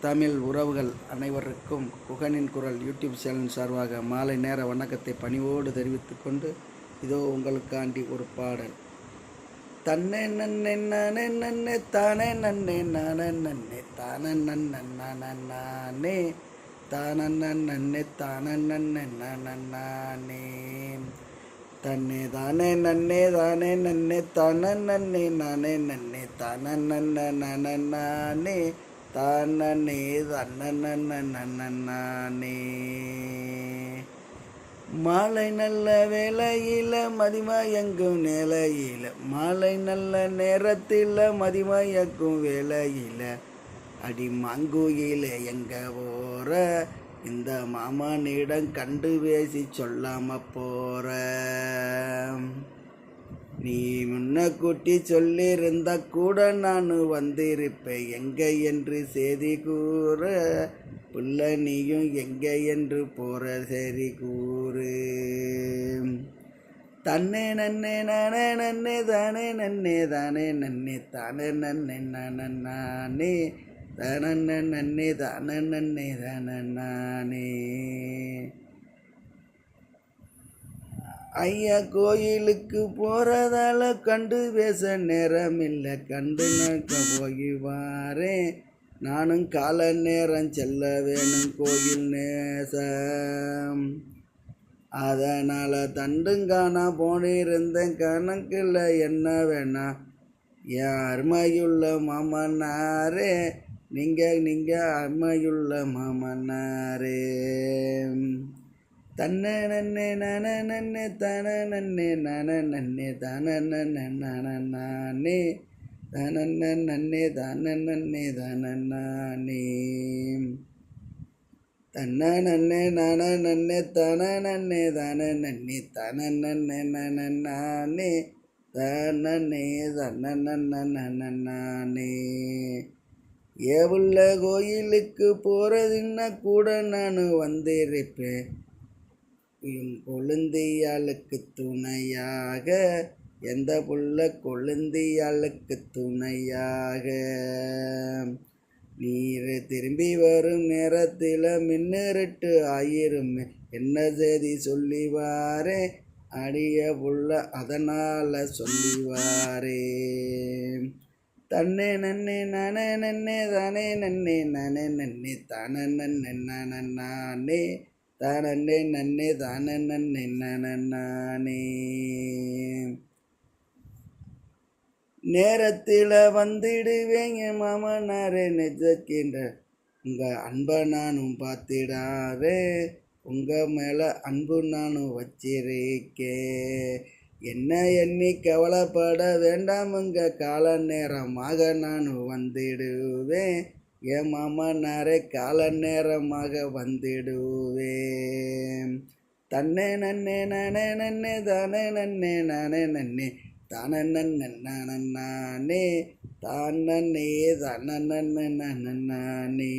தமிழ் உறவுகள் அனைவருக்கும் குகனின் குரல் யூடியூப் சேனல் சார்பாக மாலை நேர வணக்கத்தை பணிவோடு தெரிவித்துக் கொண்டு இதோ உங்களுக்காண்டி ஒரு பாடல். தன்னே நன்னே நானே நன்னே தானே நன்னே நானே நன்னே தானே நன்னே தானே நன்னே தானே நன்னே நானே தன்னே தானே நன்னே தானே நன்னே தானே நன்னே நானே நன்னே தானே நானே தானே தன்னே. மாலை நல்ல வேளையில மதிமயங்கும் நிலையில, மாலை நல்ல நேரத்தில் மதிமயக்கும் வேளையில, அடி மாங்குயில எங்க போற, இந்த மாமனிடம் கண்டு பேசி சொல்லாம போற. நீ முன்ன கூட்டி சொல்லியிருந்தா கூட நான் வந்திருப்பேன், எங்க என்று செய்தி கூற, புள்ள நீயும் எங்க என்று போற சரி கூறு. தன்னே நன்னே நானே நன்னே தானே நன்னே தானே நன்னே தானே நன்னே நானே தானே நன்னே தானே நன்னே நானே. ஐயா கோயிலுக்கு போறதால கண்டு பேச நேரம் இல்லை, கண்டு நக்க போய் வாரேன், நானும் கால நேரம் செல்ல வேணும் கோயில் நேசம். அதனால தண்டுங்கான போனிருந்தேன், கணக்கில் என்ன வேணா என் அருமையுள்ள மாமனாரே, நீங்க அருமையுள்ள மாமனாரே. தன்னே நன்னே நானே நன்னே தானே நன்னே நானே நன்னே தானே நானே தானே நன்னே தானே நன்னே தானே தன்னே நன்னே நானே நன்னே தானே நன்னே தானே நன்னே தானே நானே தானே நானே. ஏவுள்ள கோயிலுக்கு போறதுன்னா கூட நான் வந்திருப்பேன், கொழுந்தியாளுக்கு துணையாக, எந்த புள்ள கொழுந்தியாளுக்கு துணையாக. நீர் திரும்பி வரும் நேரத்தில் மின்னிருட்டு ஆயிரும், என்ன செய்தி சொல்லி வாரே அடிய புள்ள, அதனால சொல்லி வாரே. தன்னே நன்னே நானே நன்னே தானே நன்னே நானே நன்னே தானே நானே தானே நன்னே தானே நானே. நேரத்தில் வந்துடுவேங்க மாமனாரே நெஜக்கின்ற, உங்க அன்பை நானும் பார்த்திடாவே, உங்க மேல அன்பு நானும் வச்சிருக்கேன். என்ன எண்ணி கவலைப்பட வேண்டாமுங்க, கால நேரமாக நான் வந்துடுவேன், என் மாமனாரே கால நேரமாக வந்துடுவேன். தன்னே நன்னே நானே நன்னே தானே நன்னே நானே நன்னே தானே நானே தானே தானே நானே.